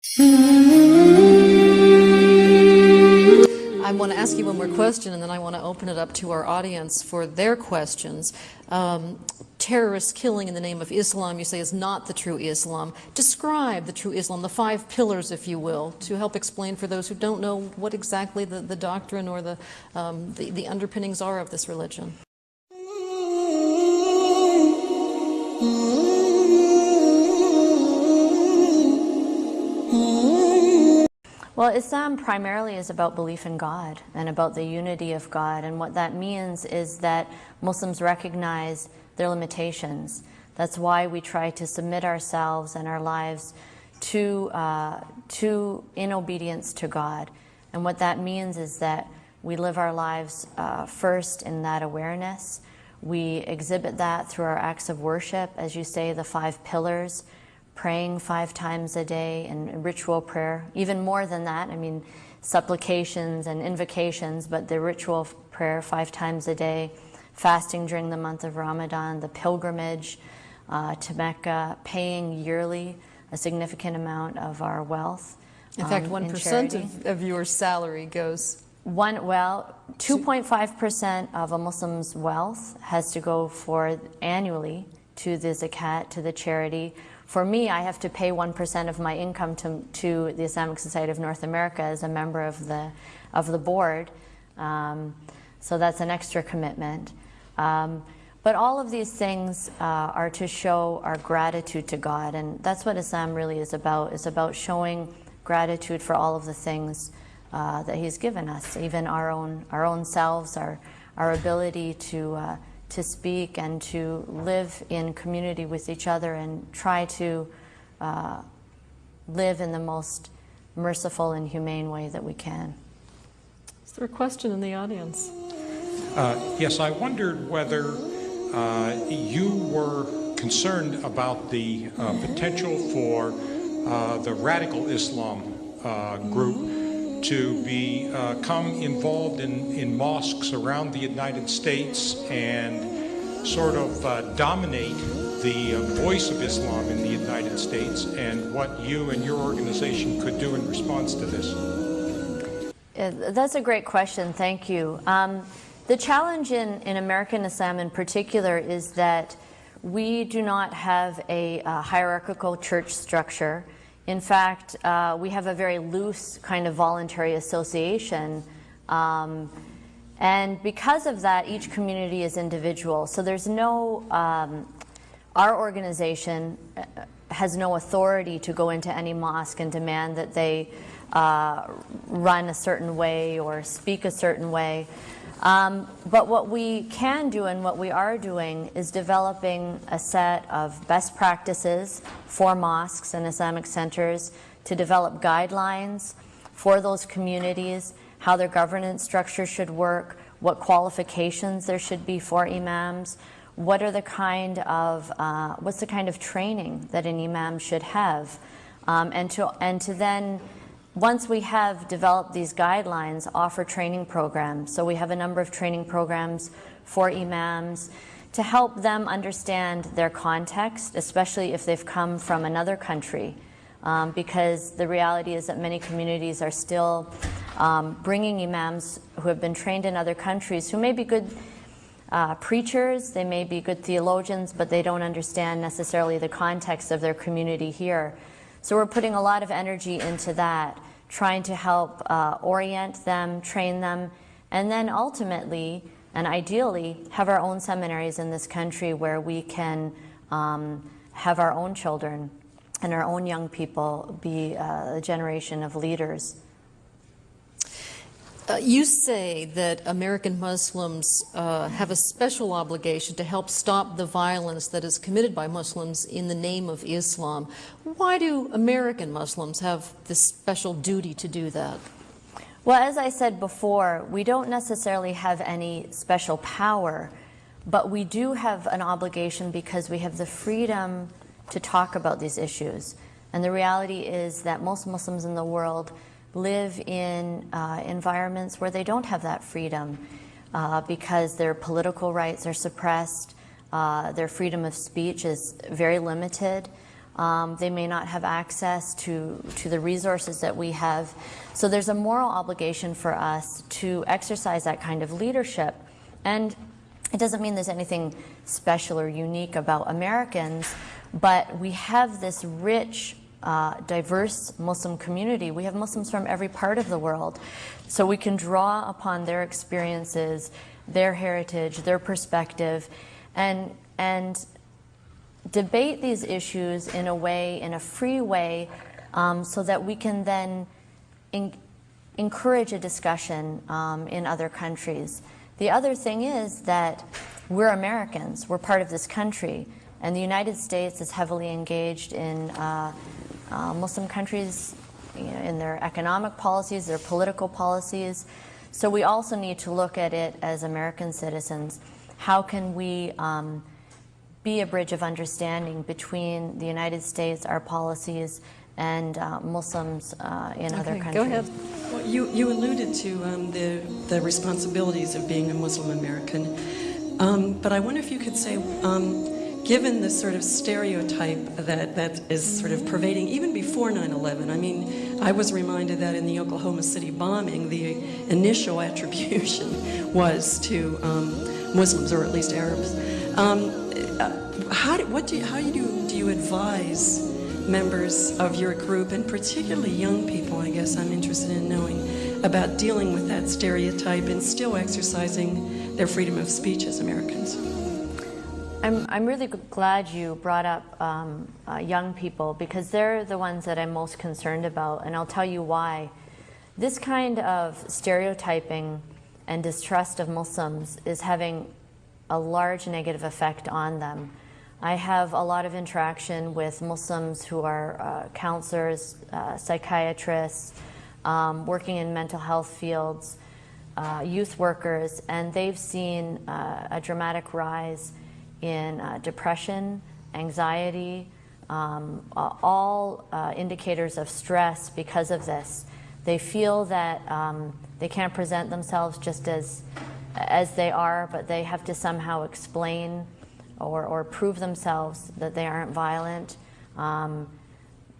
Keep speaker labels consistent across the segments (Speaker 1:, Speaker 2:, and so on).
Speaker 1: I want to ask you one more question, and then I want to open it up to our audience for their questions. Terrorist killing in the name of Islam, you say, is not the true Islam. Describe the true Islam, the 5 pillars, if you will, to help explain for those who don't know what exactly the doctrine or the underpinnings are of this religion.
Speaker 2: Well, Islam primarily is about belief in God and about the unity of God, and what that means is that Muslims recognize their limitations. That's why we try to submit ourselves and our lives to in obedience to God. And what that means is that we live our lives first in that awareness. We exhibit that through our acts of worship, as you say, the 5 pillars, praying 5 times a day and ritual prayer, even more than that. I mean, supplications and invocations, but the ritual prayer 5 times a day, fasting during the month of Ramadan, the pilgrimage to Mecca, paying yearly a significant amount of our wealth.
Speaker 1: In fact, 1% of your salary goes.
Speaker 2: 2.5% of a Muslim's wealth has to go for annually to the zakat, to the charity. For me, I have to pay 1% of my income to the Islamic Society of North America as a member of the board. So that's an extra commitment. But all of these things are to show our gratitude to God, and that's what Islam really is about. It's about showing gratitude for all of the things that He's given us, even our own selves, our ability to speak and to live in community with each other and try to live in the most merciful and humane way that we can.
Speaker 1: Is there a question in the audience?
Speaker 3: Yes, I wondered whether you were concerned about the potential for the radical Islam group to become involved in mosques around the United States and sort of dominate the voice of Islam in the United States, and what you and your organization could do in response to this.
Speaker 2: That's a great question, thank you. The challenge in American Islam in particular is that we do not have a hierarchical church structure. In fact, we have a very loose kind of voluntary association, and because of that, each community is individual. So there's no, our organization has no authority to go into any mosque and demand that they run a certain way or speak a certain way. But what we can do and what we are doing is developing a set of best practices for mosques and Islamic centers to develop guidelines for those communities, how their governance structure should work, what qualifications there should be for imams, what are the kind of, what's the kind of training that an imam should have, and to then, once we have developed these guidelines, offer training programs. So we have a number of training programs for imams to help them understand their context, especially if they've come from another country, because the reality is that many communities are still bringing imams who have been trained in other countries, who may be good preachers, they may be good theologians, but they don't understand necessarily the context of their community here. So we're putting a lot of energy into that, trying to help orient them, train them, and then ultimately and ideally have our own seminaries in this country where we can have our own children and our own young people be a generation of leaders.
Speaker 1: You say that American Muslims have a special obligation to help stop the violence that is committed by Muslims in the name of Islam. Why do American Muslims have this special duty to do that?
Speaker 2: Well, as I said before, we don't necessarily have any special power, but we do have an obligation because we have the freedom to talk about these issues. And the reality is that most Muslims in the world live in environments where they don't have that freedom because their political rights are suppressed, their freedom of speech is very limited, They may not have access to the resources that we have. So there's a moral obligation for us to exercise that kind of leadership. And it doesn't mean there's anything special or unique about Americans, but we have this rich, diverse Muslim community. We have Muslims from every part of the world. So we can draw upon their experiences, their heritage, their perspective, and debate these issues in a way, in a free way, so that we can then encourage a discussion in other countries. The other thing is that we're Americans, we're part of this country, and the United States is heavily engaged in Muslim countries, in their economic policies, their political policies. So we also need to look at it as American citizens. How can we be a bridge of understanding between the United States, our policies, and Muslims in other countries?
Speaker 1: Go ahead.
Speaker 4: Well, you alluded to the responsibilities of being a Muslim American, but I wonder if you could say, given the sort of stereotype that is sort of pervading even before 9/11, I mean, I was reminded that in the Oklahoma City bombing, the initial attribution was to Muslims, or at least Arabs. How do you advise members of your group, and particularly young people, I guess I'm interested in knowing, about dealing with that stereotype and still exercising their freedom of speech as Americans?
Speaker 2: I'm really glad you brought up young people, because they're the ones that I'm most concerned about, and I'll tell you why. This kind of stereotyping and distrust of Muslims is having a large negative effect on them. I have a lot of interaction with Muslims who are counselors, psychiatrists, working in mental health fields, youth workers, and they've seen a dramatic rise in depression, anxiety, all indicators of stress because of this. They feel that they can't present themselves just as they are, but they have to somehow explain or prove themselves that they aren't violent.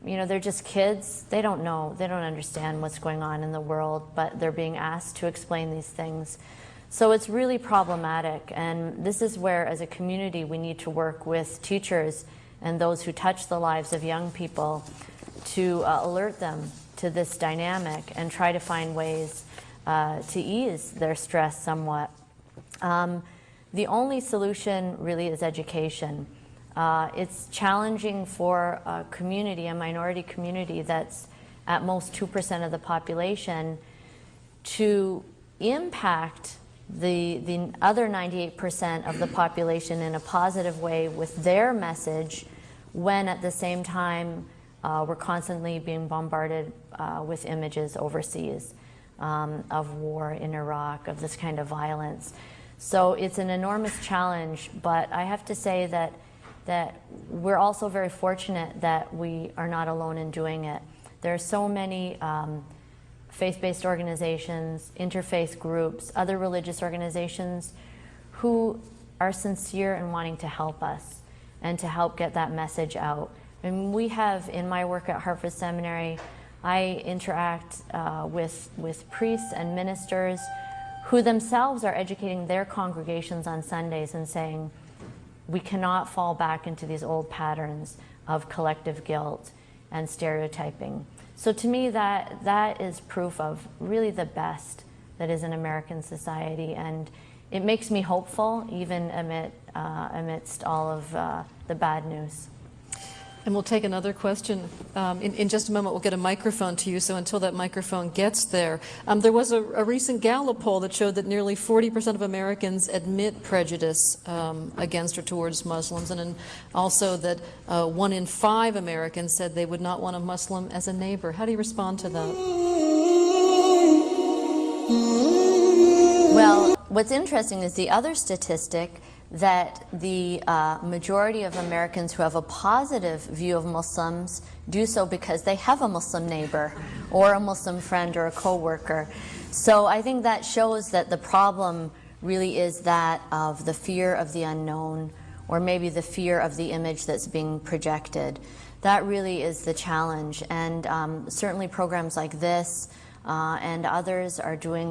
Speaker 2: They're just kids. They don't know. They don't understand what's going on in the world, but they're being asked to explain these things. So it's really problematic, and this is where, as a community, we need to work with teachers and those who touch the lives of young people to alert them to this dynamic and try to find ways to ease their stress somewhat. The only solution really is education. It's challenging for a community, a minority community that's at most 2% of the population, to impact the other 98% of the population in a positive way with their message, when at the same time we're constantly being bombarded with images overseas of war in Iraq, of this kind of violence. So it's an enormous challenge, but I have to say that we're also very fortunate that we are not alone in doing it. There are so many faith-based organizations, interfaith groups, other religious organizations who are sincere in wanting to help us and to help get that message out. And we have, in my work at Hartford Seminary, I interact with priests and ministers who themselves are educating their congregations on Sundays and saying, we cannot fall back into these old patterns of collective guilt and stereotyping. So to me, that is proof of really the best that is in American society, and it makes me hopeful even amidst all of the bad news.
Speaker 1: And we'll take another question. In just a moment, we'll get a microphone to you, so until that microphone gets there. There was a recent Gallup poll that showed that nearly 40% of Americans admit prejudice against or towards Muslims, and also that 1 in 5 Americans said they would not want a Muslim as a neighbor. How do you respond to that?
Speaker 2: Well, what's interesting is the other statistic, that the majority of Americans who have a positive view of Muslims do so because they have a Muslim neighbor or a Muslim friend or a co-worker. So I think that shows that the problem really is that of the fear of the unknown, or maybe the fear of the image that's being projected. that really is the challenge. And certainly programs like this and others are doing their